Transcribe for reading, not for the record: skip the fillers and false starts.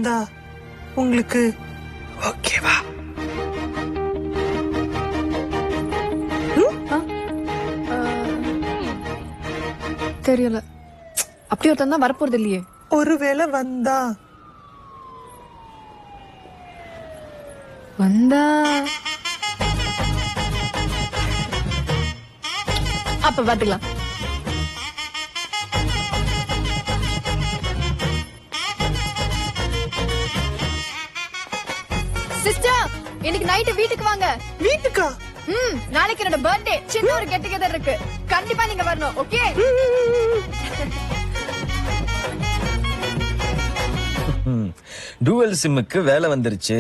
வந்தா உங்களுக்கு ஓகேவா? தெரியல. அப்படி ஒருத்தன் தான் வரப்போறது இல்லையே. ஒருவேளை வந்தா அப்ப பாத்துக்கலாம். சிஸ்டர், இன்னைக்கு நைட்டு வீட்டுக்கு வாங்க. வீட்டுக்கா? நாளைக்கு என்னோட பர்த்டே. சின்ன ஒரு கெட் டுகெதர் இருக்கு. கண்டிப்பா நீங்க வரணும். ஓகே? டூவல் சிம்முக்கு வேலை வந்துருச்சு.